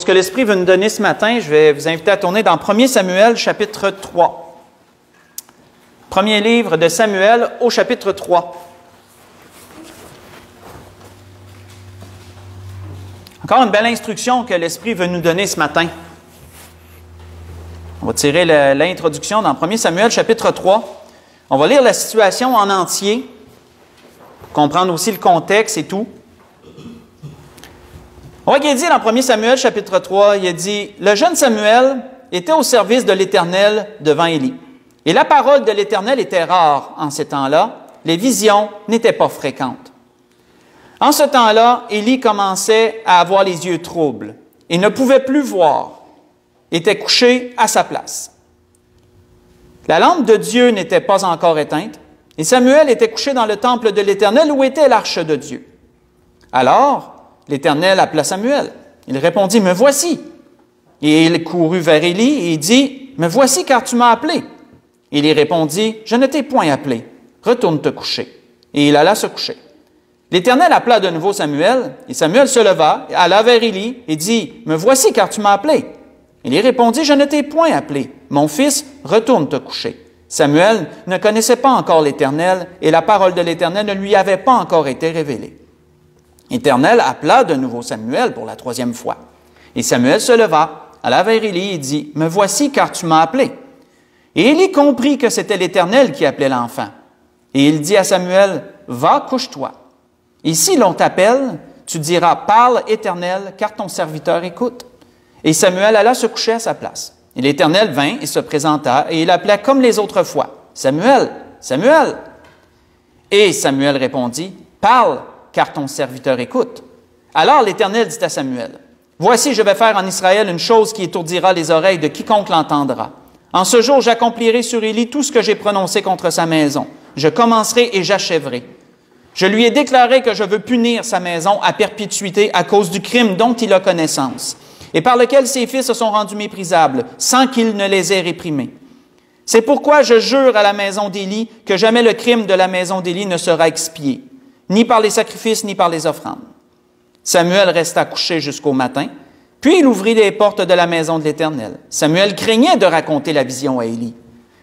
Ce que l'Esprit veut nous donner ce matin, je vais vous inviter à tourner dans 1 Samuel, chapitre 3. Premier livre de Samuel au chapitre 3. Encore une belle instruction que l'Esprit veut nous donner ce matin. On va tirer l'introduction dans 1 Samuel, chapitre 3. On va lire la situation en entier, comprendre aussi le contexte et tout. On voit qu'il est dit dans 1 Samuel, chapitre 3, il a dit « Le jeune Samuel était au service de l'Éternel devant Élie. Et la parole de l'Éternel était rare en ces temps-là. Les visions n'étaient pas fréquentes. En ce temps-là, Élie commençait à avoir les yeux troubles et ne pouvait plus voir, était couché à sa place. La lampe de Dieu n'était pas encore éteinte, et Samuel était couché dans le temple de l'Éternel où était l'arche de Dieu. Alors, l'Éternel appela Samuel. Il répondit, « Me voici. » Et il courut vers Élie et dit, « Me voici car tu m'as appelé. » Il y répondit, « Je ne t'ai point appelé. Retourne te coucher. » Et il alla se coucher. L'Éternel appela de nouveau Samuel, et Samuel se leva, alla vers Élie et dit, « Me voici car tu m'as appelé. » Il y répondit, « Je ne t'ai point appelé. Mon fils, retourne te coucher. » Samuel ne connaissait pas encore l'Éternel, et la parole de l'Éternel ne lui avait pas encore été révélée. L'Éternel appela de nouveau Samuel pour la troisième fois. Et Samuel se leva, alla vers Élie et dit, « Me voici car tu m'as appelé. » Et Élie comprit que c'était l'Éternel qui appelait l'enfant. Et il dit à Samuel, « Va, couche-toi. Et si l'on t'appelle, tu diras, « Parle, Éternel, car ton serviteur écoute. » Et Samuel alla se coucher à sa place. Et l'Éternel vint et se présenta, et il appela comme les autres fois, « Samuel, Samuel. » Et Samuel répondit, « Parle, car ton serviteur écoute. » Alors l'Éternel dit à Samuel, « Voici, je vais faire en Israël une chose qui étourdira les oreilles de quiconque l'entendra. En ce jour, j'accomplirai sur Élie tout ce que j'ai prononcé contre sa maison. Je commencerai et j'achèverai. Je lui ai déclaré que je veux punir sa maison à perpétuité à cause du crime dont il a connaissance, et par lequel ses fils se sont rendus méprisables, sans qu'il ne les ait réprimés. C'est pourquoi je jure à la maison d'Élie que jamais le crime de la maison d'Élie ne sera expié, ni par les sacrifices, ni par les offrandes. » Samuel resta couché jusqu'au matin, puis il ouvrit les portes de la maison de l'Éternel. Samuel craignait de raconter la vision à Élie.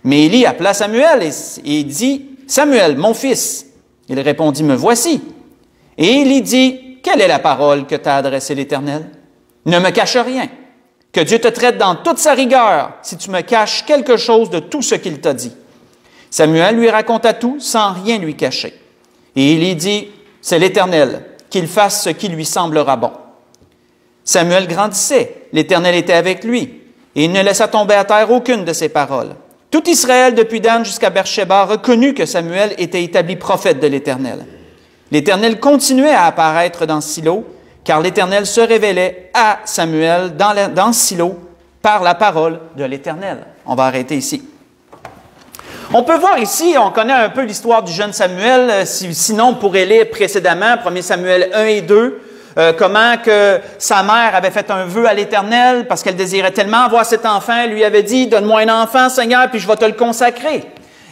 Mais Élie appela Samuel et dit, « Samuel, mon fils. » Il répondit, « Me voici. » Et Élie dit, « Quelle est la parole que t'a adressée l'Éternel? Ne me cache rien. Que Dieu te traite dans toute sa rigueur si tu me caches quelque chose de tout ce qu'il t'a dit. » Samuel lui raconta tout sans rien lui cacher. Et Élie dit, « C'est l'Éternel, qu'il fasse ce qui lui semblera bon. » Samuel grandissait, l'Éternel était avec lui, et il ne laissa tomber à terre aucune de ses paroles. Tout Israël, depuis Dan jusqu'à Beersheba, reconnut que Samuel était établi prophète de l'Éternel. L'Éternel continuait à apparaître dans Silo, car l'Éternel se révélait à Samuel dans Silo par la parole de l'Éternel. On va arrêter ici. On peut voir ici, on connaît un peu l'histoire du jeune Samuel, sinon on pourrait lire précédemment, 1 Samuel 1 et 2, comment que sa mère avait fait un vœu à l'Éternel parce qu'elle désirait tellement avoir cet enfant, elle lui avait dit, « Donne-moi un enfant, Seigneur, puis je vais te le consacrer. »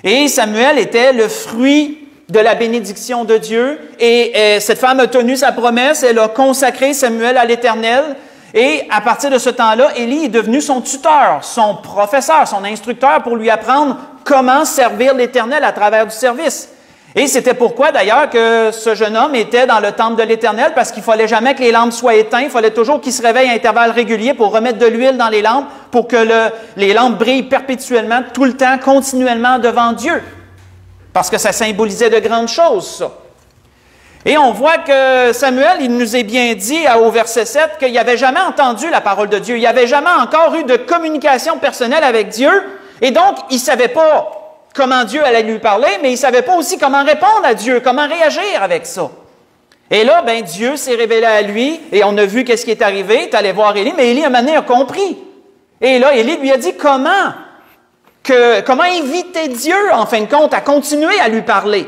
Et Samuel était le fruit de la bénédiction de Dieu, et cette femme a tenu sa promesse, elle a consacré Samuel à l'Éternel, et à partir de ce temps-là, Élie est devenu son tuteur, son professeur, son instructeur pour lui apprendre comment servir l'Éternel à travers du service. Et c'était pourquoi, d'ailleurs, que ce jeune homme était dans le temple de l'Éternel, parce qu'il fallait jamais que les lampes soient éteintes, il fallait toujours qu'il se réveille à intervalles réguliers pour remettre de l'huile dans les lampes, pour que les lampes brillent perpétuellement, tout le temps, continuellement devant Dieu. Parce que ça symbolisait de grandes choses, ça. Et on voit que Samuel, il nous est bien dit au verset 7 qu'il n'avait jamais entendu la parole de Dieu, il n'avait jamais encore eu de communication personnelle avec Dieu, et donc il ne savait pas comment Dieu allait lui parler, mais il ne savait pas aussi comment répondre à Dieu, comment réagir avec ça. Et là, Dieu s'est révélé à lui, et on a vu qu'est-ce qui est arrivé, il est allé voir Élie, mais Élie, à un moment donné, a compris. Et là, Élie lui a dit comment inviter Dieu, en fin de compte, à continuer à lui parler.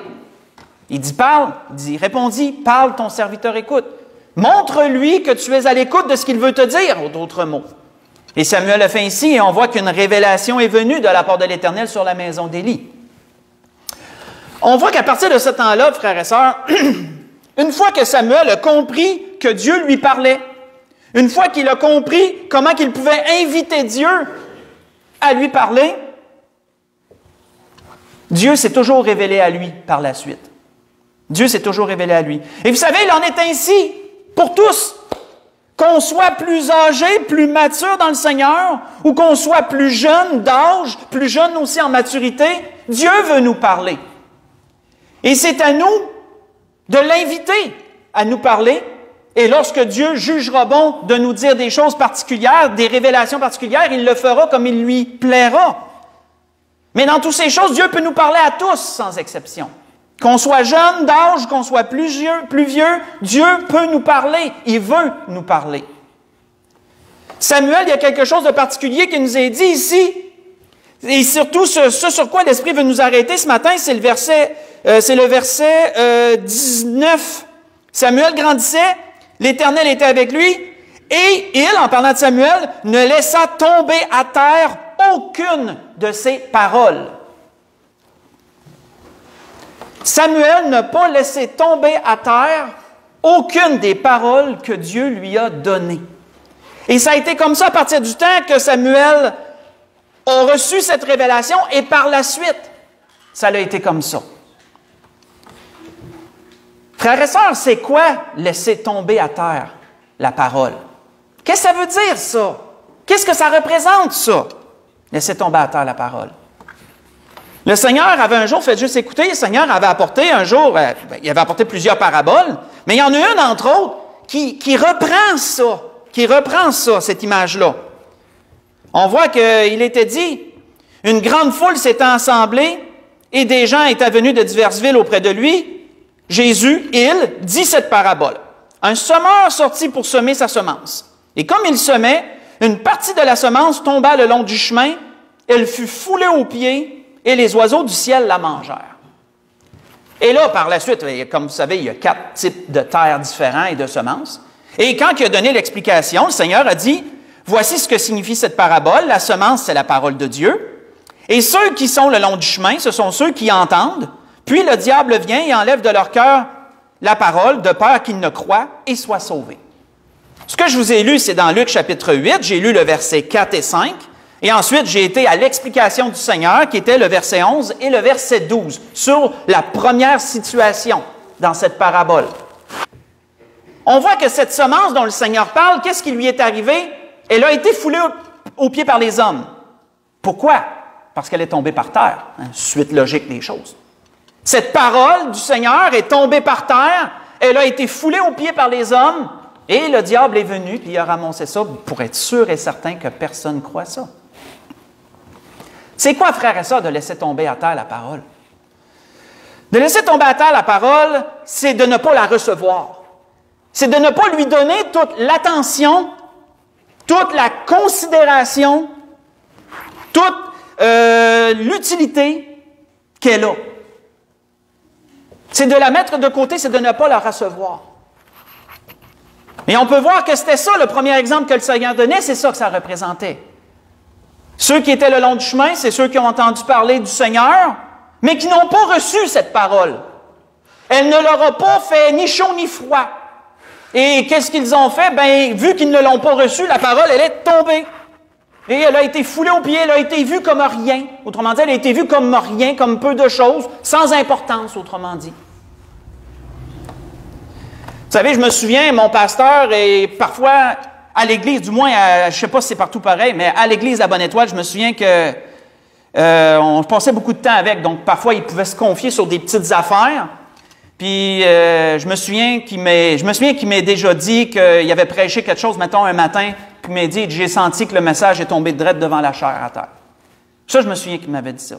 Il dit, parle, il répondit, parle, ton serviteur écoute. Montre-lui que tu es à l'écoute de ce qu'il veut te dire, d'autres mots. Et Samuel a fait ainsi, et on voit qu'une révélation est venue de la part de l'Éternel sur la maison d'Élie. On voit qu'à partir de ce temps-là, frères et sœurs, une fois que Samuel a compris que Dieu lui parlait, Une fois qu'il a compris comment il pouvait inviter Dieu à lui parler, Dieu s'est toujours révélé à lui par la suite. Dieu s'est toujours révélé à lui. Et vous savez, il en est ainsi pour tous. Qu'on soit plus âgé, plus mature dans le Seigneur, ou qu'on soit plus jeune d'âge, plus jeune aussi en maturité, Dieu veut nous parler. Et c'est à nous de l'inviter à nous parler. Et lorsque Dieu jugera bon de nous dire des choses particulières, des révélations particulières, il le fera comme il lui plaira. Mais dans toutes ces choses, Dieu peut nous parler à tous, sans exception. Qu'on soit jeune d'âge, qu'on soit plus vieux, Dieu peut nous parler. Il veut nous parler. Samuel, il y a quelque chose de particulier qui nous est dit ici. Et surtout, ce sur quoi l'Esprit veut nous arrêter ce matin, c'est le verset 19. Samuel grandissait, l'Éternel était avec lui, et il, en parlant de Samuel, ne laissa tomber à terre aucune de ses paroles. Samuel n'a pas laissé tomber à terre aucune des paroles que Dieu lui a données. Et ça a été comme ça à partir du temps que Samuel a reçu cette révélation et par la suite, ça a été comme ça. Frères et sœurs, c'est quoi laisser tomber à terre la parole? Qu'est-ce que ça veut dire, ça? Qu'est-ce que ça représente, ça? Laisser tomber à terre la parole. Le Seigneur avait un jour, faites juste écouter, le Seigneur avait apporté un jour, il avait apporté plusieurs paraboles, mais il y en a une, entre autres, qui reprend ça, cette image-là. On voit qu'il était dit, une grande foule s'était assemblée et des gens étaient venus de diverses villes auprès de lui. Jésus, il, dit cette parabole. Un semeur sortit pour semer sa semence. Et comme il semait, une partie de la semence tomba le long du chemin, elle fut foulée aux pieds, et les oiseaux du ciel la mangèrent. Et là, par la suite, comme vous savez, il y a 4 types de terres différents et de semences. Et quand il a donné l'explication, le Seigneur a dit, voici ce que signifie cette parabole. La semence, c'est la parole de Dieu. Et ceux qui sont le long du chemin, ce sont ceux qui entendent. Puis le diable vient et enlève de leur cœur la parole, de peur qu'ils ne croient et soient sauvés. Ce que je vous ai lu, c'est dans Luc chapitre 8. J'ai lu le verset 4 et 5. Et ensuite, j'ai été à l'explication du Seigneur, qui était le verset 11 et le verset 12, sur la première situation dans cette parabole. On voit que cette semence dont le Seigneur parle, qu'est-ce qui lui est arrivé? Elle a été foulée aux pieds par les hommes. Pourquoi? Parce qu'elle est tombée par terre. Suite logique des choses. Cette parole du Seigneur est tombée par terre, elle a été foulée aux pieds par les hommes, et le diable est venu, puis il a ramassé ça pour être sûr et certain que personne ne croit ça. C'est quoi, frère et sœurs, de laisser tomber à terre la parole? De laisser tomber à terre la parole, c'est de ne pas la recevoir. C'est de ne pas lui donner toute l'attention, toute la considération, toute l'utilité qu'elle a. C'est de la mettre de côté, c'est de ne pas la recevoir. Et on peut voir que c'était ça, le premier exemple que le Seigneur donnait, c'est ça que ça représentait. Ceux qui étaient le long du chemin, c'est ceux qui ont entendu parler du Seigneur, mais qui n'ont pas reçu cette parole. Elle ne leur a pas fait ni chaud ni froid. Et qu'est-ce qu'ils ont fait? Bien, vu qu'ils ne l'ont pas reçue, la parole, elle est tombée. Et elle a été foulée aux pieds, elle a été vue comme rien. Autrement dit, elle a été vue comme rien, comme peu de choses, sans importance, autrement dit. Vous savez, je me souviens, mon pasteur, et parfois, à l'église, du moins, je ne sais pas si c'est partout pareil, mais à l'église de la Bonne-Étoile, je me souviens que on passait beaucoup de temps avec, donc parfois, il pouvait se confier sur des petites affaires. Puis, je me souviens qu'il m'ait déjà dit qu'il avait prêché quelque chose, mettons, un matin, puis il m'a dit, j'ai senti que le message est tombé direct devant la chair à terre. Ça, je me souviens qu'il m'avait dit ça.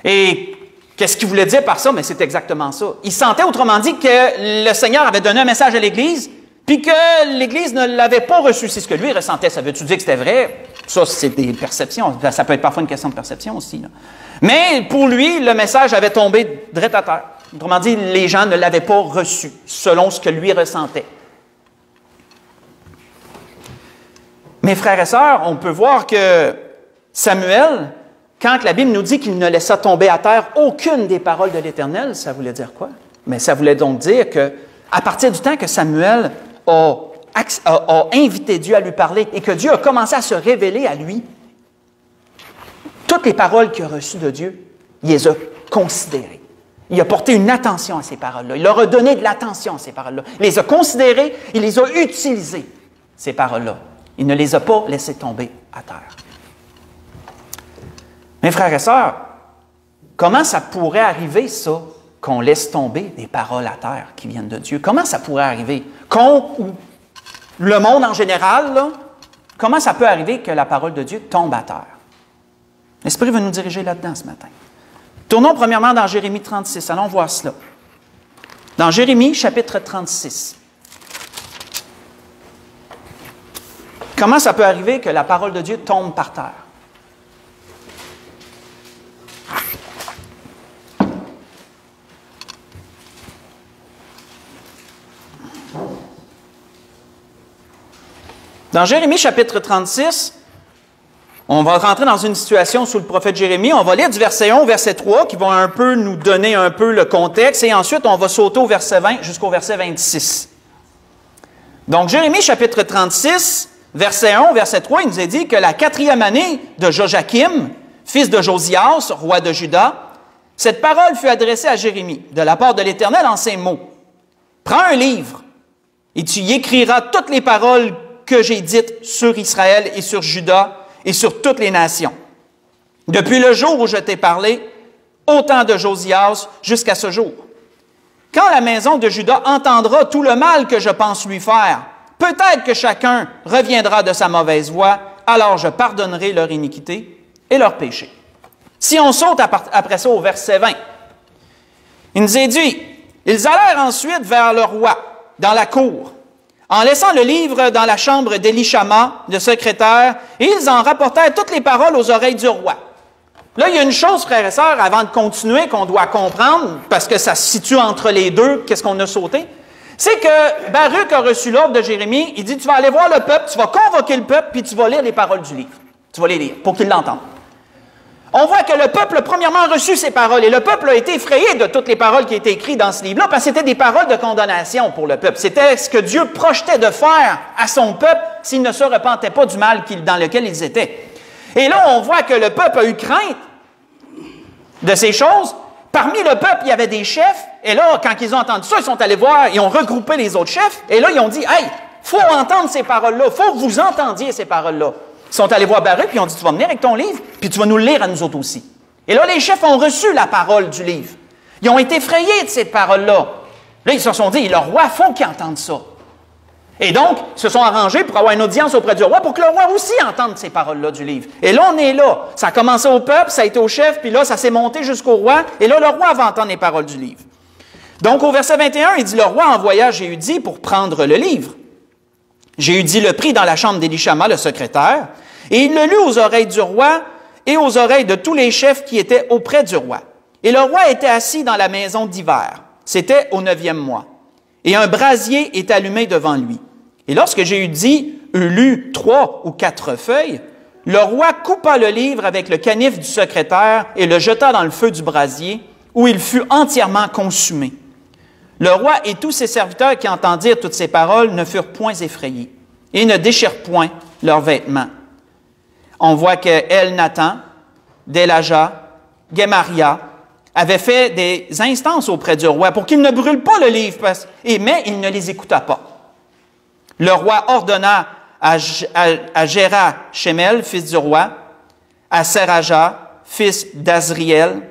Et qu'est-ce qu'il voulait dire par ça? Mais c'est exactement ça. Il sentait, autrement dit, que le Seigneur avait donné un message à l'Église, puis que l'Église ne l'avait pas reçu. C'est ce que lui ressentait. Ça veut-tu dire que c'était vrai? Ça, c'est des perceptions. Ça peut être parfois une question de perception aussi, là. Mais pour lui, le message avait tombé direct à terre. Autrement dit, les gens ne l'avaient pas reçu, selon ce que lui ressentait. Mes frères et sœurs, on peut voir que Samuel, quand la Bible nous dit qu'il ne laissa tomber à terre aucune des paroles de l'Éternel, ça voulait dire quoi? Mais ça voulait donc dire que, à partir du temps que Samuel a a invité Dieu à lui parler et que Dieu a commencé à se révéler à lui, toutes les paroles qu'il a reçues de Dieu, il les a considérées. Il a porté une attention à ces paroles-là. Il leur a donné de l'attention à ces paroles-là. Il les a considérées, il les a utilisées, ces paroles-là. Il ne les a pas laissées tomber à terre. Mes frères et sœurs, comment ça pourrait arriver, ça, qu'on laisse tomber des paroles à terre qui viennent de Dieu? Comment ça pourrait arriver? Ou le monde en général, là, comment ça peut arriver que la parole de Dieu tombe à terre? L'Esprit va nous diriger là-dedans ce matin. Tournons premièrement dans Jérémie 36. Allons voir cela. Dans Jérémie, chapitre 36. Comment ça peut arriver que la parole de Dieu tombe par terre? Dans Jérémie chapitre 36, on va rentrer dans une situation sous le prophète Jérémie. On va lire du verset 1 au verset 3 qui vont un peu nous donner un peu le contexte et ensuite on va sauter au verset 20 jusqu'au verset 26. Donc Jérémie chapitre 36, verset 1 au verset 3, il nous est dit que la 4e année de Joachim, fils de Josias, roi de Juda, cette parole fut adressée à Jérémie de la part de l'Éternel en ces mots. Prends un livre et tu y écriras toutes les paroles que j'ai dites sur Israël et sur Juda et sur toutes les nations. Depuis le jour où je t'ai parlé, au temps de Josias jusqu'à ce jour. Quand la maison de Juda entendra tout le mal que je pense lui faire, peut-être que chacun reviendra de sa mauvaise voie, alors je pardonnerai leur iniquité et leur péché. Si on saute après ça au verset 20, il nous est dit, ils allèrent ensuite vers le roi, dans la cour, en laissant le livre dans la chambre d'Élishama, le secrétaire, et ils en rapportèrent toutes les paroles aux oreilles du roi. Là, il y a une chose, frères et sœurs, avant de continuer, qu'on doit comprendre, parce que ça se situe entre les deux, qu'est-ce qu'on a sauté, c'est que Baruch a reçu l'ordre de Jérémie, il dit, tu vas aller voir le peuple, tu vas convoquer le peuple, puis tu vas lire les paroles du livre. Tu vas les lire, pour qu'ils l'entendent. On voit que le peuple a premièrement reçu ces paroles, et le peuple a été effrayé de toutes les paroles qui étaient écrites dans ce livre-là, parce que c'était des paroles de condamnation pour le peuple. C'était ce que Dieu projetait de faire à son peuple s'il ne se repentait pas du mal dans lequel ils étaient. Et là, on voit que le peuple a eu crainte de ces choses. Parmi le peuple, il y avait des chefs, et là, quand ils ont entendu ça, ils sont allés voir, ils ont regroupé les autres chefs, et là, ils ont dit, « Hey, il faut entendre ces paroles-là, il faut que vous entendiez ces paroles-là. » Ils sont allés voir Baruch, puis ils ont dit, tu vas venir avec ton livre, puis tu vas nous le lire à nous autres aussi. Et là, les chefs ont reçu la parole du livre. Ils ont été effrayés de cette parole-là. Là, ils se sont dit, le roi, il faut qu'il entende ça. Et donc, ils se sont arrangés pour avoir une audience auprès du roi, pour que le roi aussi entende ces paroles-là du livre. Et là, on est là. Ça a commencé au peuple, ça a été au chef, puis là, ça s'est monté jusqu'au roi, et là, le roi va entendre les paroles du livre. Donc, au verset 21, il dit, le roi envoya Jéhudi pour prendre le livre. Jéhudi le prit dans la chambre d'Élishama, le secrétaire, et il le lut aux oreilles du roi et aux oreilles de tous les chefs qui étaient auprès du roi. Et le roi était assis dans la maison d'hiver. C'était au 9e mois. Et un brasier est allumé devant lui. Et lorsque Jéhudi eut lu 3 ou 4 feuilles, le roi coupa le livre avec le canif du secrétaire et le jeta dans le feu du brasier, où il fut entièrement consumé. Le roi et tous ses serviteurs qui entendirent toutes ces paroles ne furent point effrayés et ne déchirent point leurs vêtements. On voit que Elnathan, Delaja, Gemaria avaient fait des instances auprès du roi pour qu'il ne brûle pas le livre, mais il ne les écouta pas. Le roi ordonna à Géra Shemel, fils du roi, à Seraja, fils d'Azriel,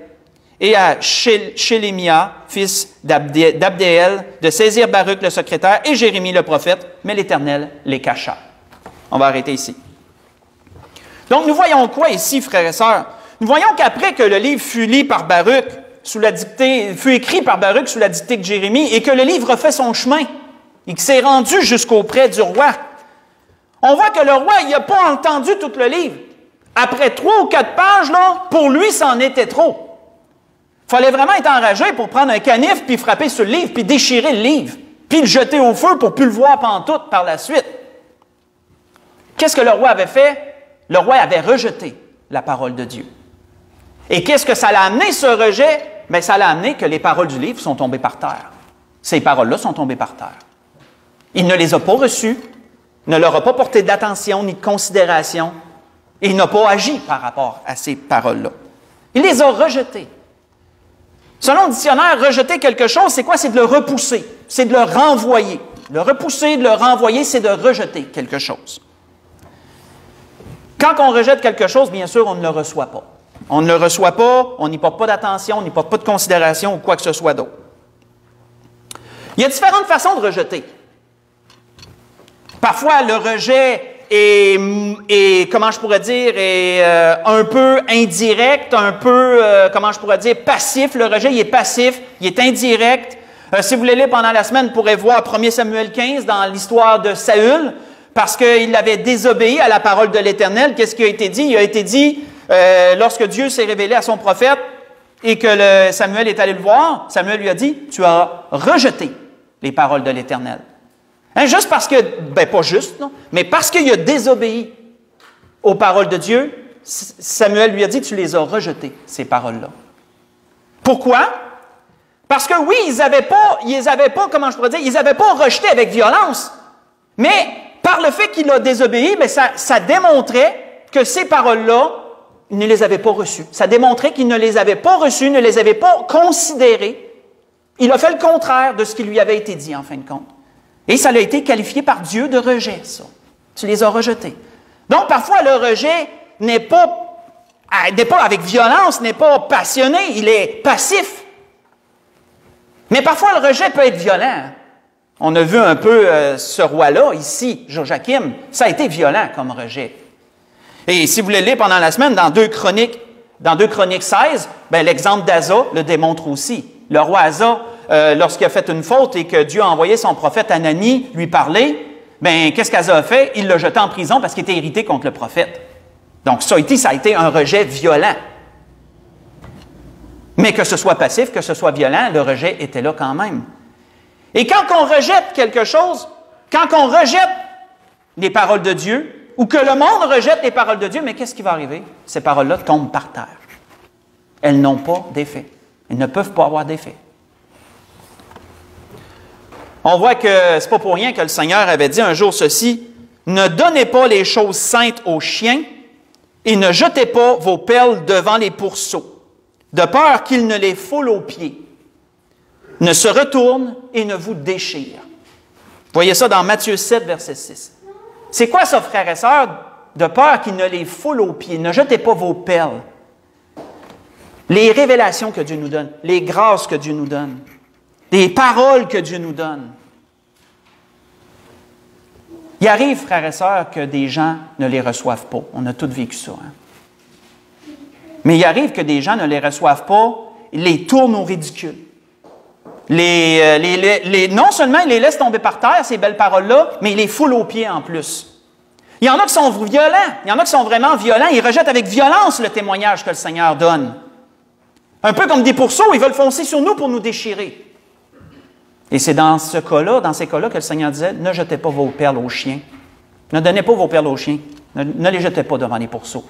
et à Shélémia, fils d'Abdéel, de saisir Baruch le secrétaire et Jérémie le prophète, mais l'Éternel les cacha. On va arrêter ici. Donc, nous voyons quoi ici, frères et sœurs? Nous voyons qu'après que le livre fut lu par Baruch, fut écrit par Baruch sous la dictée de Jérémie, et que le livre a fait son chemin, et qu'il s'est rendu jusqu'auprès du roi, on voit que le roi, il n'a pas entendu tout le livre. Après 3 ou 4 pages, là, pour lui, c'en était trop. Il fallait vraiment être enragé pour prendre un canif, puis frapper sur le livre, puis déchirer le livre, puis le jeter au feu pour ne plus le voir pantoute par la suite. Qu'est-ce que le roi avait fait? Le roi avait rejeté la parole de Dieu. Et qu'est-ce que ça l'a amené, ce rejet? Bien, ça l'a amené que les paroles du livre sont tombées par terre. Ces paroles-là sont tombées par terre. Il ne les a pas reçues, ne leur a pas porté d'attention ni de considération, et il n'a pas agi par rapport à ces paroles-là. Il les a rejetées. Selon le dictionnaire, rejeter quelque chose, c'est quoi? C'est de le repousser, c'est de le renvoyer. Le repousser, de le renvoyer, c'est de rejeter quelque chose. Quand on rejette quelque chose, bien sûr, on ne le reçoit pas. On ne le reçoit pas, on n'y porte pas d'attention, on n'y porte pas de considération ou quoi que ce soit d'autre. Il y a différentes façons de rejeter. Parfois, le rejet est comment je pourrais dire, est un peu indirect, un peu, comment je pourrais dire, passif. Le rejet, il est passif, il est indirect. Si vous voulez lire pendant la semaine, vous pourrez voir 1 Samuel 15 dans l'histoire de Saül, parce qu'il avait désobéi à la parole de l'Éternel. Qu'est-ce qui a été dit? Il a été dit, lorsque Dieu s'est révélé à son prophète et que Samuel est allé le voir, Samuel lui a dit, tu as rejeté les paroles de l'Éternel. Hein, juste parce que, pas juste, non, mais parce qu'il a désobéi aux paroles de Dieu, Samuel lui a dit, tu les as rejetées, ces paroles-là. Pourquoi? Parce que oui, ils n'avaient pas, comment je pourrais dire, ils n'avaient pas rejeté avec violence, mais par le fait qu'il a désobéi, mais ça démontrait que ces paroles-là, il ne les avait pas reçues. Ça démontrait qu'il ne les avait pas reçues, ne les avait pas considérées. Il a fait le contraire de ce qui lui avait été dit, en fin de compte. Et ça a été qualifié par Dieu de rejet, ça. Tu les as rejetés. Donc, parfois, le rejet n'est pas avec violence, n'est pas passionné, il est passif. Mais parfois, le rejet peut être violent. On a vu un peu ce roi-là, ici, Joachim, ça a été violent comme rejet. Et si vous voulez lire pendant la semaine, dans 2 Chroniques 16, l'exemple d'Asa le démontre aussi. Le roi Asa, lorsqu'il a fait une faute et que Dieu a envoyé son prophète Anani lui parler, qu'est-ce qu'Asa a fait? Il l'a jeté en prison parce qu'il était irrité contre le prophète. Donc, ça a été un rejet violent. Mais que ce soit passif, que ce soit violent, le rejet était là quand même. Et quand on rejette quelque chose, quand on rejette les paroles de Dieu, ou que le monde rejette les paroles de Dieu, mais qu'est-ce qui va arriver? Ces paroles-là tombent par terre. Elles n'ont pas d'effet. Elles ne peuvent pas avoir d'effet. On voit que c'est pas pour rien que le Seigneur avait dit un jour ceci, « Ne donnez pas les choses saintes aux chiens et ne jetez pas vos perles devant les pourceaux, de peur qu'ils ne les foulent aux pieds, ne se retournent et ne vous déchirent. » Vous voyez ça dans Matthieu 7, verset 6. C'est quoi ça, frères et sœurs? De peur qu'ils ne les foulent aux pieds. Ne jetez pas vos perles. Les révélations que Dieu nous donne, les grâces que Dieu nous donne, les paroles que Dieu nous donne. Il arrive, frères et sœurs, que des gens ne les reçoivent pas. On a tous vécu ça. Hein? Mais il arrive que des gens ne les reçoivent pas, ils les tournent au ridicule. Non seulement ils les laissent tomber par terre, ces belles paroles-là, mais ils les foulent aux pieds en plus. Il y en a qui sont violents, il y en a qui sont vraiment violents, ils rejettent avec violence le témoignage que le Seigneur donne. Un peu comme des pourceaux, ils veulent foncer sur nous pour nous déchirer. Et c'est dans ces cas-là que le Seigneur disait, ne jetez pas vos perles aux chiens. Ne donnez pas vos perles aux chiens. Ne les jetez pas devant les pourceaux.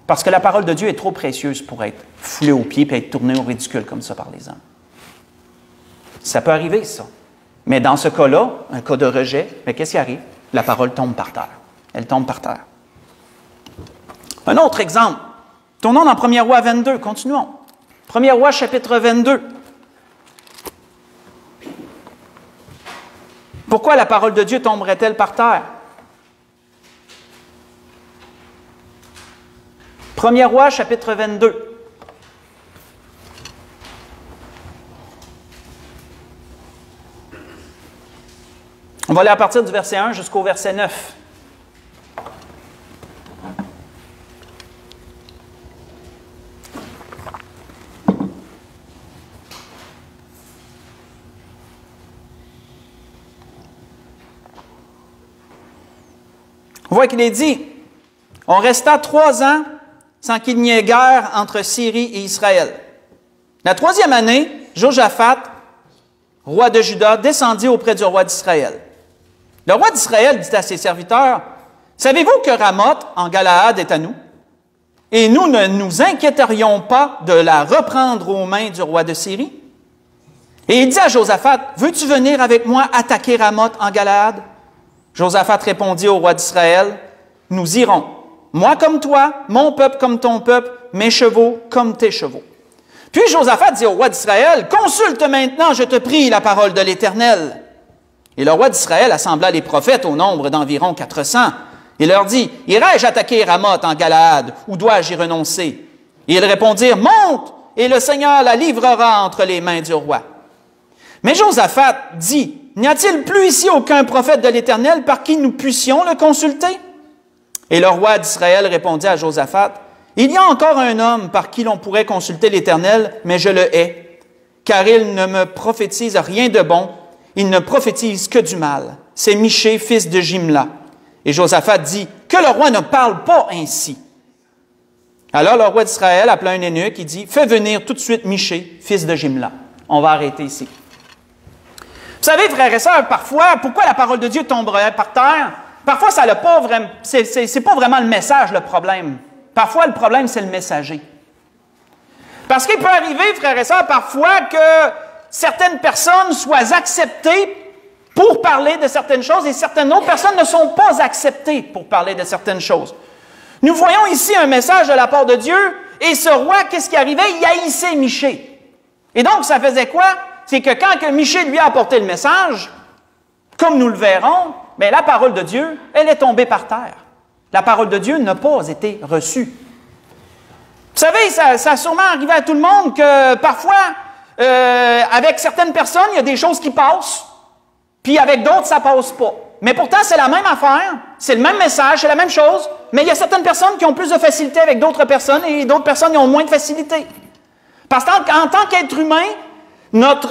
Parce que la parole de Dieu est trop précieuse pour être foulée aux pieds et être tournée au ridicule comme ça par les hommes. Ça peut arriver, ça. Mais dans ce cas-là, un cas de rejet, mais qu'est-ce qui arrive? La parole tombe par terre. Elle tombe par terre. Un autre exemple. Tournons dans 1 Roi 22. Continuons. 1 Roi, chapitre 22. Pourquoi la parole de Dieu tomberait-elle par terre? 1 Roi, chapitre 22. On va aller à partir du verset 1 jusqu'au verset 9. On voit qu'il est dit, « On resta 3 ans sans qu'il n'y ait guerre entre Syrie et Israël. La 3e année, Josaphat, roi de Juda, descendit auprès du roi d'Israël. Le roi d'Israël dit à ses serviteurs, « Savez-vous que Ramoth, en Galaad, est à nous? Et nous ne nous inquiéterions pas de la reprendre aux mains du roi de Syrie? » Et il dit à Josaphat, « Veux-tu venir avec moi attaquer Ramoth en Galaad? Josaphat répondit au roi d'Israël, « Nous irons, moi comme toi, mon peuple comme ton peuple, mes chevaux comme tes chevaux. » Puis Josaphat dit au roi d'Israël, « Consulte maintenant, je te prie, la parole de l'Éternel. » Et le roi d'Israël assembla les prophètes au nombre d'environ 400. Il leur dit, « Irai-je attaquer Ramoth en Galaad, ou dois-je y renoncer? » Et ils répondirent, « Monte, et le Seigneur la livrera entre les mains du roi. » Mais Josaphat dit, « N'y a-t-il plus ici aucun prophète de l'Éternel par qui nous puissions le consulter? » Et le roi d'Israël répondit à Josaphat, « Il y a encore un homme par qui l'on pourrait consulter l'Éternel, mais je le hais, car il ne me prophétise rien de bon, il ne prophétise que du mal. C'est Michée, fils de Jimla. » Et Josaphat dit, « Que le roi ne parle pas ainsi. » Alors le roi d'Israël appela un eunuque, il dit, « Fais venir tout de suite Michée, fils de Jimla. » On va arrêter ici. Vous savez, frères et sœurs, parfois, pourquoi la parole de Dieu tomberait par terre? Parfois, ça n'a pas vraiment, c'est pas vraiment le message le problème. Parfois, le problème, c'est le messager. Parce qu'il peut arriver, frères et sœurs, parfois que certaines personnes soient acceptées pour parler de certaines choses et certaines autres personnes ne sont pas acceptées pour parler de certaines choses. Nous voyons ici un message de la part de Dieu et ce roi, qu'est-ce qui arrivait? Il haïssait Michée. Et donc, ça faisait quoi? C'est que quand que Michée lui a apporté le message, comme nous le verrons, bien, la parole de Dieu, elle est tombée par terre. La parole de Dieu n'a pas été reçue. Vous savez, ça a sûrement arrivé à tout le monde que parfois, avec certaines personnes, il y a des choses qui passent, puis avec d'autres, ça ne passe pas. Mais pourtant, c'est la même affaire, c'est le même message, c'est la même chose, mais il y a certaines personnes qui ont plus de facilité avec d'autres personnes et d'autres personnes qui ont moins de facilité. Parce qu'en tant qu'être humain, notre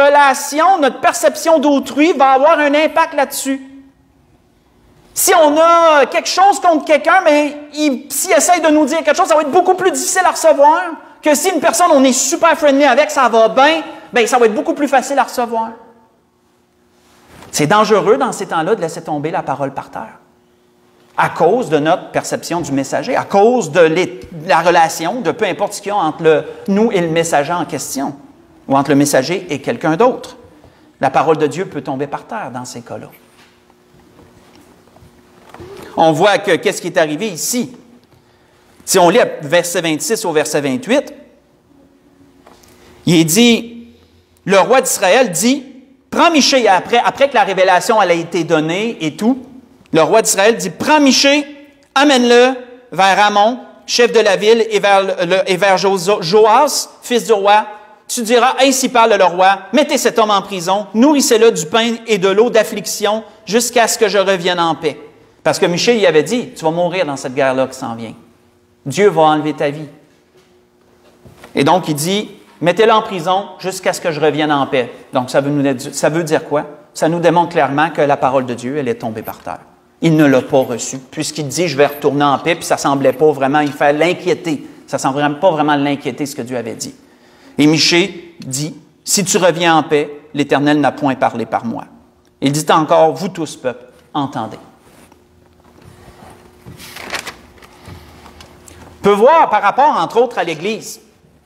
relation, notre perception d'autrui va avoir un impact là-dessus. Si on a quelque chose contre quelqu'un, mais s'il essaye de nous dire quelque chose, ça va être beaucoup plus difficile à recevoir que si une personne, on est super friendly avec, ça va bien, bien, ça va être beaucoup plus facile à recevoir. C'est dangereux dans ces temps-là de laisser tomber la parole par terre. À cause de notre perception du messager, à cause de la relation, de peu importe ce qu'il y a entre nous et le messager en question, ou entre le messager et quelqu'un d'autre. La parole de Dieu peut tomber par terre dans ces cas-là. On voit que qu'est-ce qui est arrivé ici? Si on lit verset 26 au verset 28, il est dit, le roi d'Israël dit, prends Michée, après que la révélation elle a été donnée et tout, le roi d'Israël dit, prends Michée, amène-le vers Ramon, chef de la ville, et vers Joas, fils du roi. Tu diras, ainsi parle le roi, mettez cet homme en prison, nourrissez-le du pain et de l'eau d'affliction jusqu'à ce que je revienne en paix. Parce que Michée, il avait dit, tu vas mourir dans cette guerre-là qui s'en vient. Dieu va enlever ta vie. Et donc, il dit, mettez-le en prison jusqu'à ce que je revienne en paix. Donc, ça veut dire quoi? Ça nous démontre clairement que la parole de Dieu, elle est tombée par terre. Il ne l'a pas reçue, puisqu'il dit, je vais retourner en paix, puis ça ne semblait pas vraiment, il fallait l'inquiéter. Ça ne semblait pas vraiment l'inquiéter, ce que Dieu avait dit. Et Michée dit, si tu reviens en paix, l'Éternel n'a point parlé par moi. Il dit encore, vous tous, peuple, entendez. On peut voir par rapport, entre autres, à l'Église.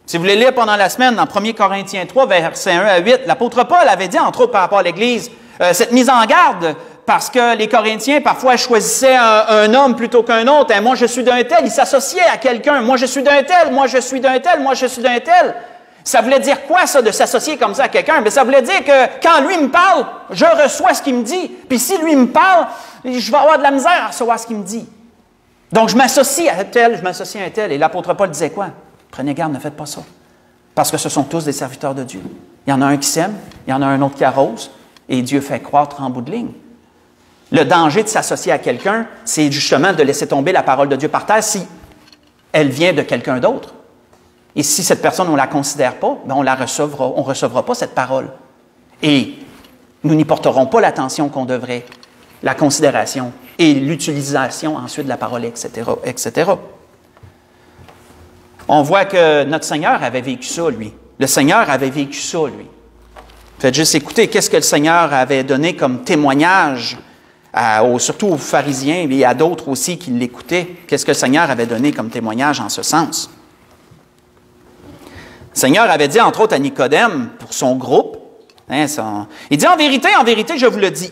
Si vous voulez lire pendant la semaine, dans 1 Corinthiens 3, versets 1 à 8, l'apôtre Paul avait dit, entre autres, par rapport à l'Église, cette mise en garde, parce que les Corinthiens, parfois, choisissaient un homme plutôt qu'un autre. Hein, moi, je suis d'un tel. Ils s'associaient à quelqu'un. Moi, je suis d'un tel. Moi, je suis d'un tel. Moi, je suis d'un tel. Ça voulait dire quoi, ça, de s'associer comme ça à quelqu'un? Bien, ça voulait dire que quand lui me parle, je reçois ce qu'il me dit. Puis si lui me parle, je vais avoir de la misère à recevoir ce qu'il me dit. Donc, je m'associe à tel, je m'associe à un tel. Et l'apôtre Paul disait quoi? Prenez garde, ne faites pas ça. Parce que ce sont tous des serviteurs de Dieu. Il y en a un qui sème, il y en a un autre qui arrose, et Dieu fait croître en bout de ligne. Le danger de s'associer à quelqu'un, c'est justement de laisser tomber la parole de Dieu par terre si elle vient de quelqu'un d'autre. Et si cette personne, on ne la considère pas, bien on ne recevra pas cette parole. Et nous n'y porterons pas l'attention qu'on devrait, la considération et l'utilisation ensuite de la parole, etc., etc. On voit que notre Seigneur avait vécu ça, lui. Le Seigneur avait vécu ça, lui. Faites juste écouter qu'est-ce que le Seigneur avait donné comme témoignage, surtout aux pharisiens et à d'autres aussi qui l'écoutaient. Qu'est-ce que le Seigneur avait donné comme témoignage en ce sens? Le Seigneur avait dit, entre autres, à Nicodème, pour son groupe, il dit, en vérité, je vous le dis,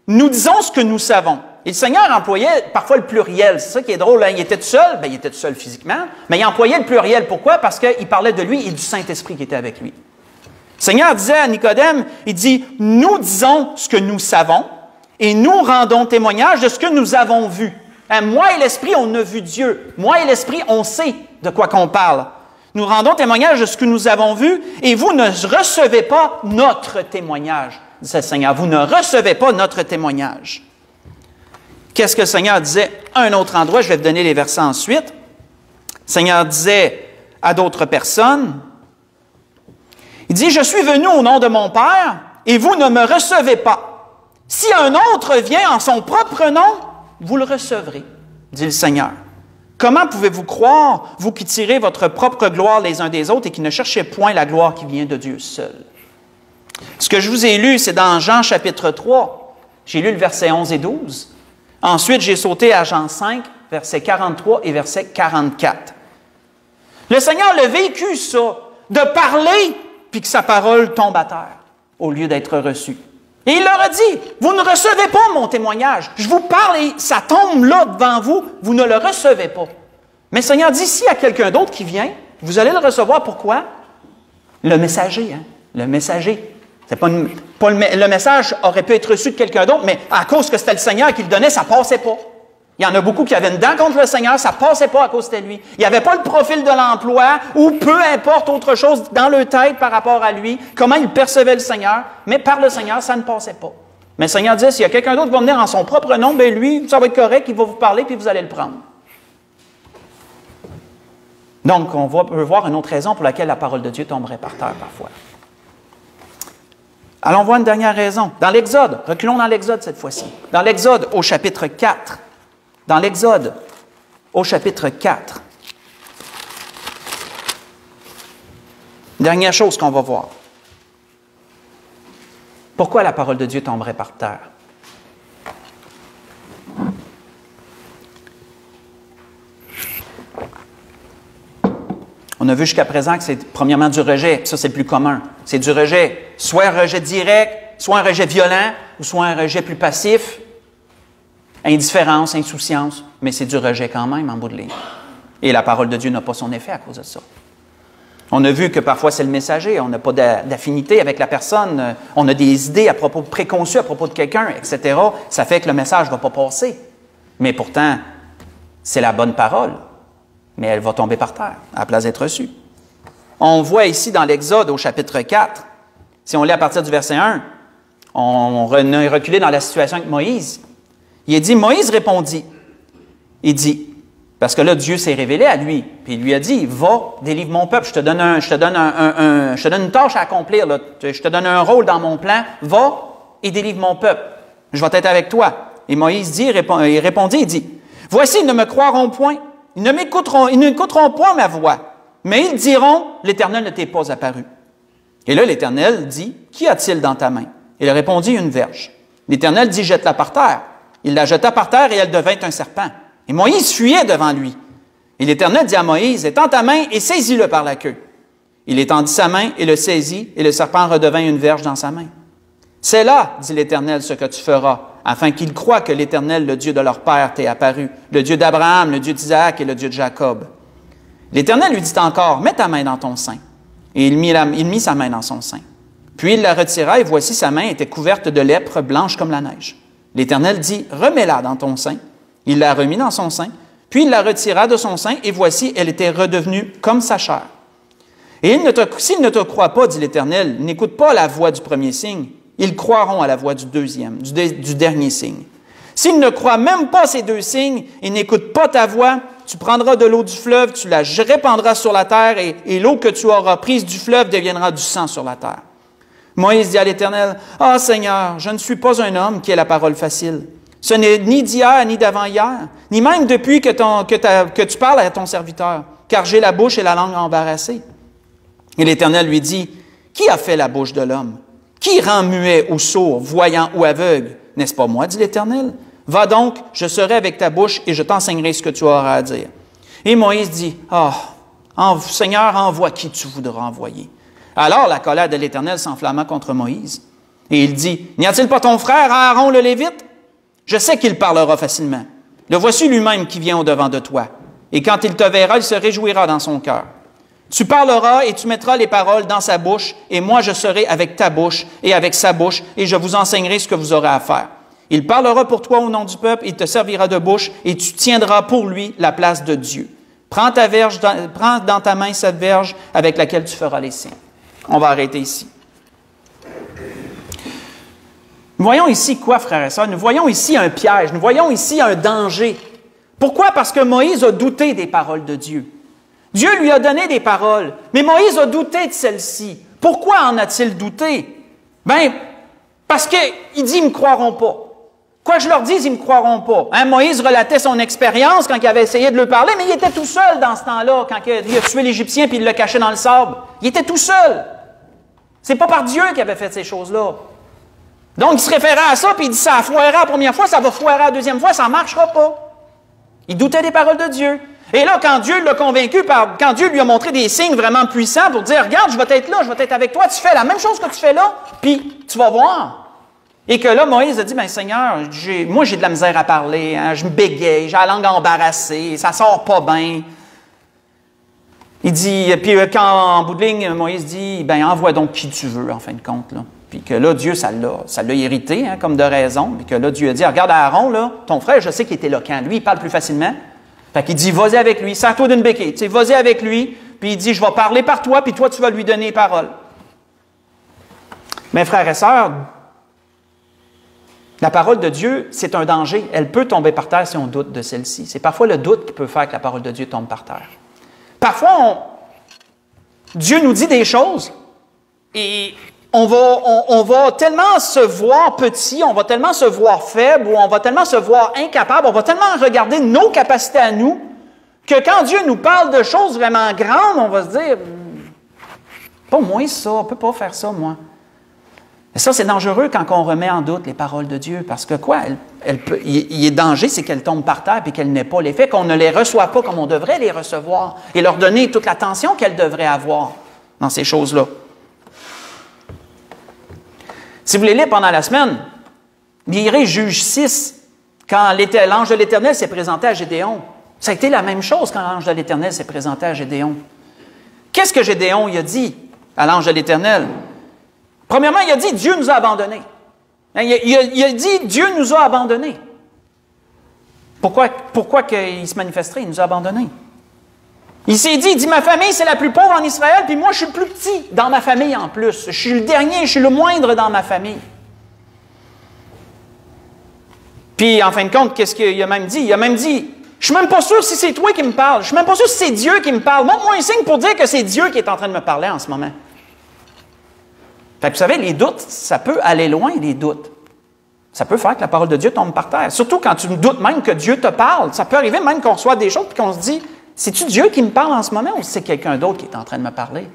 nous disons ce que nous savons. Et le Seigneur employait parfois le pluriel. C'est ça qui est drôle. Hein? Il était tout seul. Il était tout seul physiquement. Mais il employait le pluriel. Pourquoi? Parce qu'il parlait de lui et du Saint-Esprit qui était avec lui. Le Seigneur disait à Nicodème, il dit, nous disons ce que nous savons et nous rendons témoignage de ce que nous avons vu. Hein? Moi et l'Esprit, on a vu Dieu. Moi et l'Esprit, on sait de quoi qu'on parle. Nous rendons témoignage de ce que nous avons vu et vous ne recevez pas notre témoignage, dit le Seigneur. Vous ne recevez pas notre témoignage. Qu'est-ce que le Seigneur disait à un autre endroit? Je vais vous donner les versets ensuite. Le Seigneur disait à d'autres personnes, il dit, « Je suis venu au nom de mon Père et vous ne me recevez pas. Si un autre vient en son propre nom, vous le recevrez, dit le Seigneur. Comment pouvez-vous croire, vous qui tirez votre propre gloire les uns des autres et qui ne cherchez point la gloire qui vient de Dieu seul? » Ce que je vous ai lu, c'est dans Jean chapitre 3. J'ai lu le verset 11 et 12. Ensuite, j'ai sauté à Jean 5, versets 43 et verset 44. Le Seigneur l'a vécu, ça, de parler, puis que sa parole tombe à terre, au lieu d'être reçue. Et il leur a dit, vous ne recevez pas mon témoignage. Je vous parle et ça tombe là devant vous, vous ne le recevez pas. Mais le Seigneur dit, s'il y a quelqu'un d'autre qui vient, vous allez le recevoir. Pourquoi? Le messager, hein? Le messager. C'est pas le message aurait pu être reçu de quelqu'un d'autre, mais à cause que c'était le Seigneur qui le donnait, ça ne passait pas. Il y en a beaucoup qui avaient une dent contre le Seigneur, ça ne passait pas à cause que c'était lui. Il n'y avait pas le profil de l'emploi ou peu importe autre chose dans leur tête par rapport à lui, comment ils percevaient le Seigneur, mais par le Seigneur, ça ne passait pas. Mais le Seigneur disait, s'il y a quelqu'un d'autre qui va venir en son propre nom, bien lui, ça va être correct, il va vous parler puis vous allez le prendre. Donc, on peut voir une autre raison pour laquelle la parole de Dieu tomberait par terre parfois. Allons voir une dernière raison. Dans l'Exode, reculons dans l'Exode cette fois-ci. Dans l'Exode au chapitre 4. Dans l'Exode au chapitre 4. Dernière chose qu'on va voir. Pourquoi la parole de Dieu tomberait par terre? On a vu jusqu'à présent que c'est premièrement du rejet. Ça, c'est le plus commun. C'est du rejet. Soit un rejet direct, soit un rejet violent, ou soit un rejet plus passif. Indifférence, insouciance. Mais c'est du rejet quand même, en bout de ligne. Et la parole de Dieu n'a pas son effet à cause de ça. On a vu que parfois c'est le messager. On n'a pas d'affinité avec la personne. On a des idées préconçues à propos de quelqu'un, etc. Ça fait que le message ne va pas passer. Mais pourtant, c'est la bonne parole. Mais elle va tomber par terre, à la place d'être reçue. On voit ici dans l'Exode, au chapitre 4, si on lit à partir du verset 1, on est reculé dans la situation avec Moïse. Il est dit, Moïse répondit, il dit, parce que là, Dieu s'est révélé à lui, puis il lui a dit, va, délivre mon peuple, je te donne une tâche à accomplir, là. Je te donne un rôle dans mon plan, va et délivre mon peuple, je vais être avec toi. Et Moïse il répondit, il dit, voici, ils ne me croiront point, ils n'écouteront point ma voix, mais ils diront, l'Éternel ne t'est pas apparu. Et là, l'Éternel dit, qu'y a-t-il dans ta main? Il répondit, une verge. L'Éternel dit, jette-la par terre. Il la jeta par terre et elle devint un serpent. Et Moïse fuyait devant lui. Et l'Éternel dit à Moïse, étends ta main et saisis-le par la queue. Il étendit sa main et le saisit, et le serpent redevint une verge dans sa main. C'est là, dit l'Éternel, ce que tu feras, afin qu'ils croient que l'Éternel, le Dieu de leur père, t'est apparu, le Dieu d'Abraham, le Dieu d'Isaac et le Dieu de Jacob. L'Éternel lui dit encore, mets ta main dans ton sein. Et il mit sa main dans son sein. Puis il la retira, et voici sa main était couverte de lèpre blanche comme la neige. L'Éternel dit, remets-la dans ton sein. Il la remit dans son sein, puis il la retira de son sein, et voici, elle était redevenue comme sa chair. Et s'ils ne te croient pas, dit l'Éternel, n'écoute pas la voix du premier signe, ils croiront à la voix du deuxième, du dernier signe. S'ils ne croient même pas ces deux signes et n'écoutent pas ta voix, tu prendras de l'eau du fleuve, tu la répandras sur la terre, et l'eau que tu auras prise du fleuve deviendra du sang sur la terre. Moïse dit à l'Éternel, « Ah, Seigneur, je ne suis pas un homme qui ait la parole facile. Ce n'est ni d'hier, ni d'avant-hier, ni même depuis que tu parles à ton serviteur, car j'ai la bouche et la langue embarrassées. » Et l'Éternel lui dit, « Qui a fait la bouche de l'homme? Qui rend muet ou sourd, voyant ou aveugle? N'est-ce pas moi, dit l'Éternel? Va donc, je serai avec ta bouche et je t'enseignerai ce que tu auras à dire. » Et Moïse dit, « Ah, Seigneur, envoie qui tu voudras envoyer. » Alors la colère de l'Éternel s'enflamma contre Moïse. Et il dit, « N'y a-t-il pas ton frère Aaron le Lévite? Je sais qu'il parlera facilement. Le voici lui-même qui vient au-devant de toi. Et quand il te verra, il se réjouira dans son cœur. Tu parleras et tu mettras les paroles dans sa bouche, et moi je serai avec ta bouche et avec sa bouche, et je vous enseignerai ce que vous aurez à faire. Il parlera pour toi au nom du peuple, il te servira de bouche, et tu tiendras pour lui la place de Dieu. Prends dans ta main cette verge avec laquelle tu feras les signes. » On va arrêter ici. Nous voyons ici quoi, frères et sœurs? Nous voyons ici un piège, nous voyons ici un danger. Pourquoi? Parce que Moïse a douté des paroles de Dieu. Dieu lui a donné des paroles, mais Moïse a douté de celles-ci. Pourquoi en a-t-il douté? Bien, parce qu'il dit, ils ne me croiront pas. Quoi que je leur dise, ils ne me croiront pas. Hein, Moïse relatait son expérience quand il avait essayé de leur parler, mais il était tout seul dans ce temps-là, quand il a tué l'Égyptien puis il l'a caché dans le sable. Il était tout seul. C'est pas par Dieu qu'il avait fait ces choses-là. Donc, il se référait à ça, puis il dit, ça a foiré la première fois, ça va foirer la deuxième fois, ça ne marchera pas. Il doutait des paroles de Dieu. Et là, quand Dieu l'a convaincu, quand Dieu lui a montré des signes vraiment puissants pour dire, regarde, je vais être là, je vais être avec toi, tu fais la même chose que tu fais là, puis tu vas voir. Et que là, Moïse a dit, bien Seigneur, moi j'ai de la misère à parler, hein, je me bégaye, j'ai la langue embarrassée, ça sort pas bien. Il dit, puis quand en bout de ligne, Moïse dit, bien envoie donc qui tu veux, en fin de compte, là. Puis que là, Dieu, ça l'a irrité, hein, comme de raison. Puis que là, Dieu a dit, regarde Aaron, là, ton frère, je sais qu'il est éloquent. Lui, il parle plus facilement. Fait qu'il dit, vas-y avec lui, sers-toi d'une béquille. Tu sais, vas-y avec lui. Puis il dit, je vais parler par toi, puis toi, tu vas lui donner les paroles. Mais frères et sœurs, la parole de Dieu, c'est un danger. Elle peut tomber par terre si on doute de celle-ci. C'est parfois le doute qui peut faire que la parole de Dieu tombe par terre. Parfois, Dieu nous dit des choses et on va tellement se voir petit, on va tellement se voir faible, ou on va tellement se voir incapable, on va tellement regarder nos capacités à nous, que quand Dieu nous parle de choses vraiment grandes, on va se dire, pas moi ça, on ne peut pas faire ça, moi. Et ça, c'est dangereux quand on remet en doute les paroles de Dieu, parce que quoi? Il est danger, c'est qu'elles tombent par terre et qu'elles n'aient pas l'effet, qu'on ne les reçoit pas comme on devrait les recevoir, et leur donner toute l'attention qu'elles devraient avoir dans ces choses-là. Si vous les lisez pendant la semaine, lirez Juge 6, quand l'ange de l'Éternel s'est présenté à Gédéon. Ça a été la même chose quand l'ange de l'Éternel s'est présenté à Gédéon. Qu'est-ce que Gédéon il a dit à l'ange de l'Éternel? Premièrement, il a dit « Dieu nous a abandonnés ». Il a dit « Dieu nous a abandonnés ». Pourquoi qu'il se manifesterait? Il nous a abandonnés. Il s'est dit, ma famille, c'est la plus pauvre en Israël, puis moi, je suis le plus petit dans ma famille en plus. Je suis le dernier, je suis le moindre dans ma famille. Puis, en fin de compte, qu'est-ce qu'il a même dit? Il a même dit, je ne suis même pas sûr si c'est toi qui me parles. Je ne suis même pas sûr si c'est Dieu qui me parle. Montre-moi un signe pour dire que c'est Dieu qui est en train de me parler en ce moment. Fait que, vous savez, les doutes, ça peut aller loin, les doutes. Ça peut faire que la parole de Dieu tombe par terre. Surtout quand tu me doutes même que Dieu te parle. Ça peut arriver même qu'on reçoit des choses et qu'on se dit, c'est-tu Dieu qui me parle en ce moment ou c'est quelqu'un d'autre qui est en train de me parler?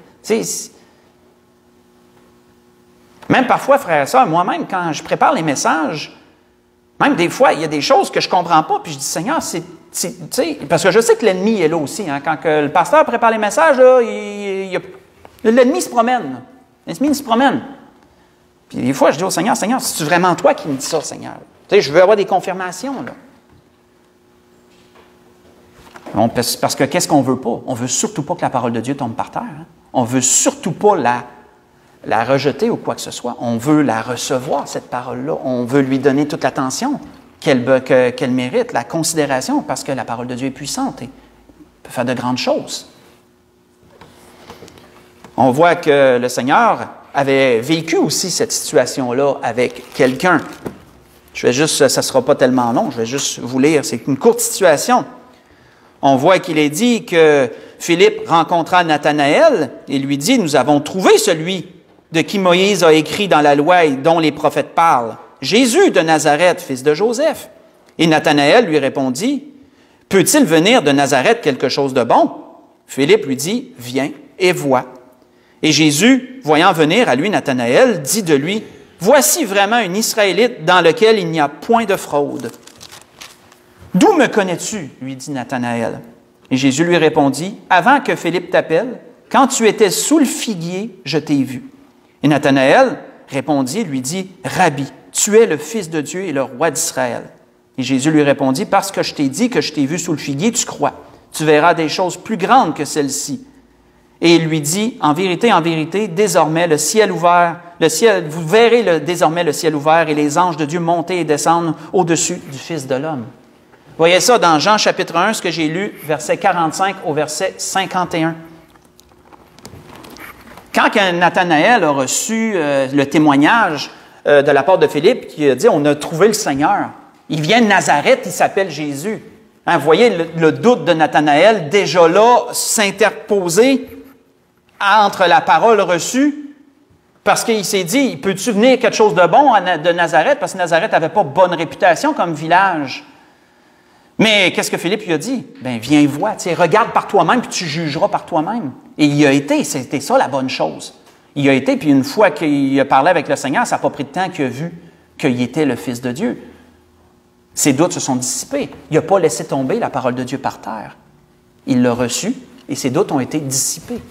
Même parfois, frères et sœurs, moi-même, quand je prépare les messages, même des fois, il y a des choses que je ne comprends pas, puis je dis, Seigneur, parce que je sais que l'ennemi est là aussi. Hein, quand que le pasteur prépare les messages, là, l'ennemi se promène. L'ennemi se promène. Puis des fois, je dis au Seigneur, c'est-tu vraiment toi qui me dis ça, Seigneur? Je veux avoir des confirmations, là. Parce que qu'est-ce qu'on veut pas? On veut surtout pas que la parole de Dieu tombe par terre. Hein? On veut surtout pas la rejeter ou quoi que ce soit. On veut la recevoir, cette parole-là. On veut lui donner toute l'attention qu'elle mérite, la considération, parce que la parole de Dieu est puissante et peut faire de grandes choses. On voit que le Seigneur avait vécu aussi cette situation-là avec quelqu'un. Ça ne sera pas tellement long, je vais juste vous lire. C'est une courte situation. On voit qu'il est dit que Philippe rencontra Nathanaël et lui dit, « Nous avons trouvé celui de qui Moïse a écrit dans la loi et dont les prophètes parlent, Jésus de Nazareth, fils de Joseph. » Et Nathanaël lui répondit, « Peut-il venir de Nazareth quelque chose de bon? » Philippe lui dit, « Viens et vois. » Et Jésus, voyant venir à lui Nathanaël, dit de lui, « Voici vraiment un Israélite dans lequel il n'y a point de fraude. » « D'où me connais-tu? » lui dit Nathanaël. Et Jésus lui répondit, « Avant que Philippe t'appelle, quand tu étais sous le figuier, je t'ai vu. » Et Nathanaël répondit et lui dit, « Rabbi, tu es le Fils de Dieu et le roi d'Israël. » Et Jésus lui répondit, « Parce que je t'ai dit que je t'ai vu sous le figuier, tu crois. Tu verras des choses plus grandes que celles-ci. » Et il lui dit, « En vérité, désormais le ciel ouvert, vous verrez désormais le ciel ouvert et les anges de Dieu monter et descendre au-dessus du Fils de l'homme. » Vous voyez ça dans Jean chapitre 1, ce que j'ai lu, verset 45 au verset 51. Quand Nathanaël a reçu le témoignage de la part de Philippe, qui a dit, « On a trouvé le Seigneur. Il vient de Nazareth, il s'appelle Jésus. » Hein, vous voyez le doute de Nathanaël, déjà là, s'interposer entre la parole reçue, parce qu'il s'est dit, « Peux-tu venir quelque chose de bon de Nazareth? » Parce que Nazareth n'avait pas bonne réputation comme village. Mais qu'est-ce que Philippe lui a dit? « Bien, viens voir, regarde par toi-même, puis tu jugeras par toi-même. » Et il y a été, c'était ça la bonne chose. Il y a été, puis une fois qu'il a parlé avec le Seigneur, ça n'a pas pris de temps qu'il a vu qu'il était le Fils de Dieu. Ses doutes se sont dissipés. Il n'a pas laissé tomber la parole de Dieu par terre. Il l'a reçue, et ses doutes ont été dissipés.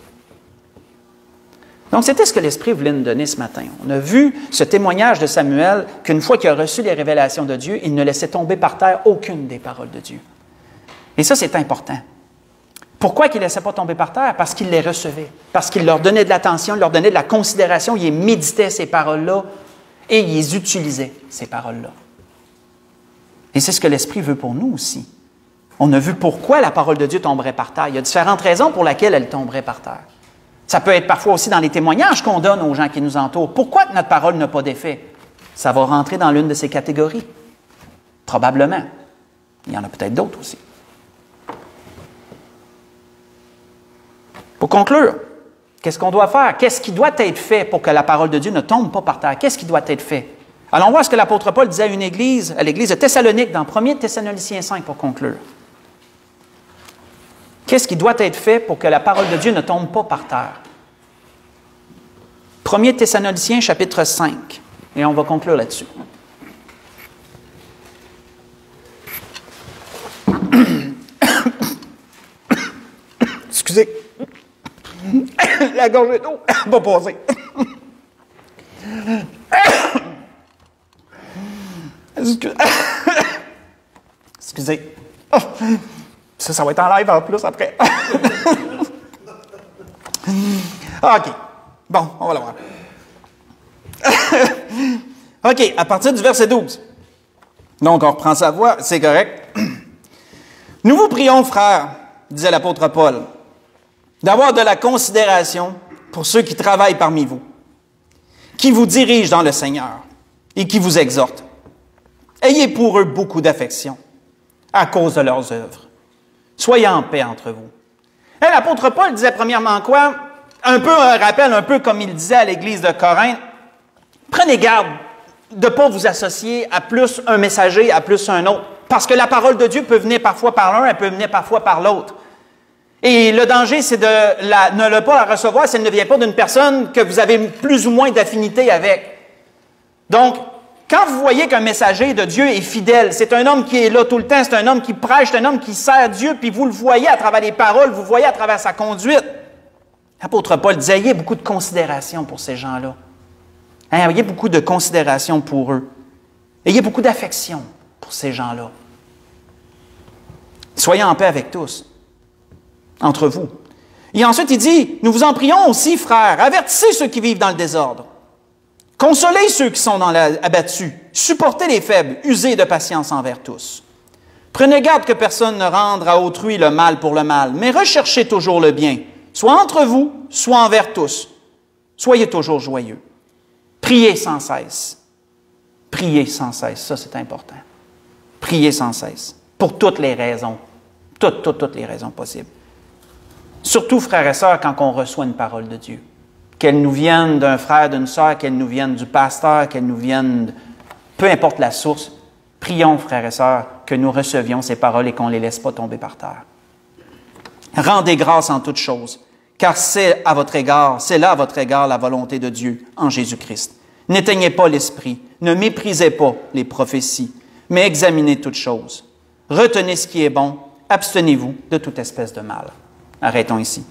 Donc, c'était ce que l'Esprit voulait nous donner ce matin. On a vu ce témoignage de Samuel qu'une fois qu'il a reçu les révélations de Dieu, il ne laissait tomber par terre aucune des paroles de Dieu. Et ça, c'est important. Pourquoi qu'il ne laissait pas tomber par terre? Parce qu'il les recevait, parce qu'il leur donnait de l'attention, il leur donnait de la considération, il méditait ces paroles-là et il les utilisait, ces paroles-là. Et c'est ce que l'Esprit veut pour nous aussi. On a vu pourquoi la parole de Dieu tomberait par terre. Il y a différentes raisons pour lesquelles elle tomberait par terre. Ça peut être parfois aussi dans les témoignages qu'on donne aux gens qui nous entourent. Pourquoi notre parole n'a pas d'effet? Ça va rentrer dans l'une de ces catégories. Probablement. Il y en a peut-être d'autres aussi. Pour conclure, qu'est-ce qu'on doit faire? Qu'est-ce qui doit être fait pour que la parole de Dieu ne tombe pas par terre? Qu'est-ce qui doit être fait? Allons voir ce que l'apôtre Paul disait à une église, à l'église de Thessalonique, dans 1 Thessaloniciens 5, pour conclure. Qu'est-ce qui doit être fait pour que la parole de Dieu ne tombe pas par terre? 1 Thessaloniciens, chapitre 5, et on va conclure là-dessus. Excusez. La gorge d'eau va passer. Excusez. Ça va être en live en plus après. OK. Bon, on va le voir. OK, à partir du verset 12. Donc, on reprend sa voix, c'est correct. « Nous vous prions, frères, disait l'apôtre Paul, d'avoir de la considération pour ceux qui travaillent parmi vous, qui vous dirigent dans le Seigneur et qui vous exhortent. Ayez pour eux beaucoup d'affection à cause de leurs œuvres. Soyez en paix entre vous. » Et l'apôtre Paul disait premièrement quoi? Un rappel, un peu comme il disait à l'église de Corinthe, prenez garde de ne pas vous associer à plus un messager, à plus un autre. Parce que la parole de Dieu peut venir parfois par l'un, elle peut venir parfois par l'autre. Et le danger, c'est de ne pas la recevoir si elle ne vient pas d'une personne que vous avez plus ou moins d'affinité avec. Donc, quand vous voyez qu'un messager de Dieu est fidèle, c'est un homme qui est là tout le temps, c'est un homme qui prêche, c'est un homme qui sert Dieu, puis vous le voyez à travers les paroles, vous le voyez à travers sa conduite. L'apôtre Paul disait, ayez beaucoup de considération pour ces gens-là. Ayez beaucoup de considération pour eux. Ayez beaucoup d'affection pour ces gens-là. Soyez en paix avec tous, entre vous. Et ensuite, il dit, nous vous en prions aussi, frères, avertissez ceux qui vivent dans le désordre. Consolez ceux qui sont abattus. Supportez les faibles. Usez de patience envers tous. Prenez garde que personne ne rende à autrui le mal pour le mal, mais recherchez toujours le bien, soit entre vous, soit envers tous. Soyez toujours joyeux. Priez sans cesse. Priez sans cesse. Ça, c'est important. Priez sans cesse. Pour toutes les raisons. Toutes les raisons possibles. Surtout, frères et sœurs, quand on reçoit une parole de Dieu. Qu'elle nous vienne d'un frère, d'une sœur, qu'elle nous vienne du pasteur, qu'elle nous vienne, peu importe la source, prions, frères et sœurs, que nous recevions ces paroles et qu'on ne les laisse pas tomber par terre. Rendez grâce en toutes choses, car c'est là à votre égard la volonté de Dieu en Jésus-Christ. N'éteignez pas l'esprit, ne méprisez pas les prophéties, mais examinez toutes choses. Retenez ce qui est bon, abstenez-vous de toute espèce de mal. Arrêtons ici.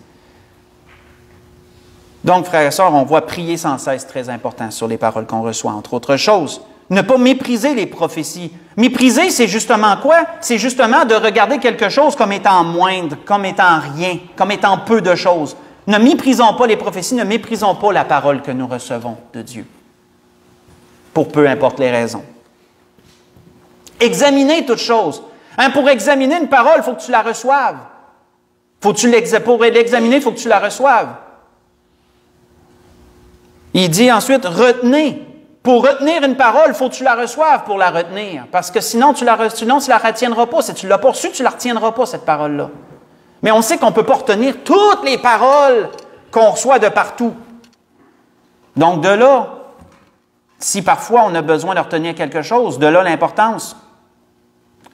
Donc, frères et sœurs, on voit prier sans cesse, très important, sur les paroles qu'on reçoit, entre autres choses. Ne pas mépriser les prophéties. Mépriser, c'est justement quoi? C'est justement de regarder quelque chose comme étant moindre, comme étant rien, comme étant peu de choses. Ne méprisons pas les prophéties, ne méprisons pas la parole que nous recevons de Dieu, pour peu importe les raisons. Examiner toutes choses. Hein, pour examiner une parole, il faut que tu la reçoives. Pour l'examiner, il faut que tu la reçoives. Il dit ensuite, retenez. Pour retenir une parole, il faut que tu la reçoives pour la retenir. Parce que sinon, tu la retiendras pas. Si tu ne l'as pas reçue, tu ne la retiendras pas, cette parole-là. Mais on sait qu'on ne peut pas retenir toutes les paroles qu'on reçoit de partout. Donc, de là, si parfois on a besoin de retenir quelque chose, de là l'importance.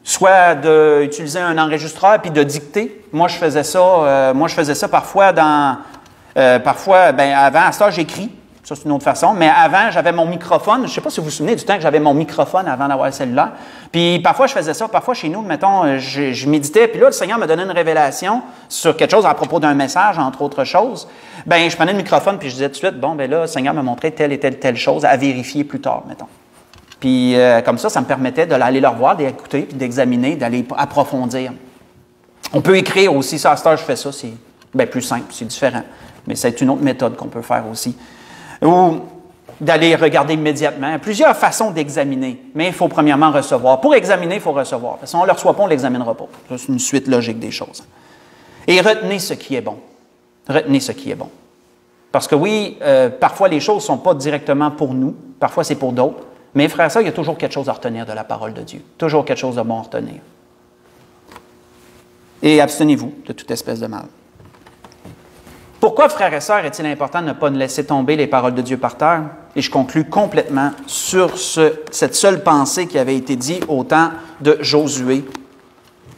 Soit d'utiliser un enregistreur puis de dicter. Moi, je faisais ça parfois avant, à ce temps, j'écris. Ça, c'est une autre façon. Mais avant, j'avais mon microphone. Je ne sais pas si vous vous souvenez du temps que j'avais mon microphone avant d'avoir le cellulaire. Puis parfois, je faisais ça. Parfois, chez nous, mettons, je méditais. Puis là, le Seigneur me donnait une révélation sur quelque chose à propos d'un message, entre autres choses. Bien, je prenais le microphone puis je disais tout de suite, bon, bien là, le Seigneur m'a montré telle et telle chose à vérifier plus tard, mettons. Puis comme ça me permettait d'aller le revoir, d'écouter, puis d'examiner, d'aller approfondir. On peut écrire aussi. Ça, à cette heure, je fais ça. C'est plus simple, c'est différent. Mais c'est une autre méthode qu'on peut faire aussi. Ou d'aller regarder immédiatement. Il y a plusieurs façons d'examiner, mais il faut premièrement recevoir. Pour examiner, il faut recevoir. Si on ne le reçoit pas, on ne l'examinera pas. C'est une suite logique des choses. Et retenez ce qui est bon. Retenez ce qui est bon. Parce que oui, parfois les choses ne sont pas directement pour nous, parfois c'est pour d'autres, mais frère, ça, il y a toujours quelque chose à retenir de la parole de Dieu. Toujours quelque chose de bon à retenir. Et abstenez-vous de toute espèce de mal. Pourquoi, frères et sœurs, est-il important de ne pas laisser tomber les paroles de Dieu par terre? Et je conclus complètement sur cette seule pensée qui avait été dite au temps de Josué,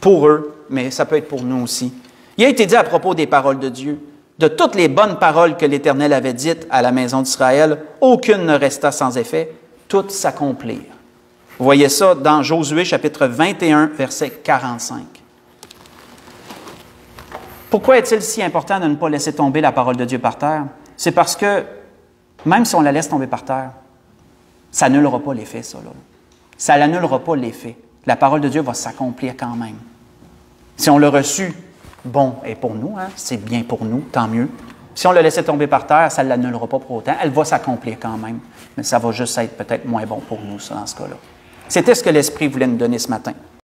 pour eux, mais ça peut être pour nous aussi. Il a été dit à propos des paroles de Dieu, de toutes les bonnes paroles que l'Éternel avait dites à la maison d'Israël, aucune ne resta sans effet, toutes s'accomplirent. Vous voyez ça dans Josué chapitre 21, verset 45. Pourquoi est-il si important de ne pas laisser tomber la parole de Dieu par terre? C'est parce que, même si on la laisse tomber par terre, ça n'annulera pas l'effet, ça. Là. Ça n'annulera pas l'effet. La parole de Dieu va s'accomplir quand même. Si on l'a reçu, bon, et pour nous, hein, c'est bien pour nous, tant mieux. Si on l'a laissé tomber par terre, ça ne l'annulera pas pour autant. Elle va s'accomplir quand même, mais ça va juste être peut-être moins bon pour nous, ça, dans ce cas-là. C'était ce que l'Esprit voulait nous donner ce matin.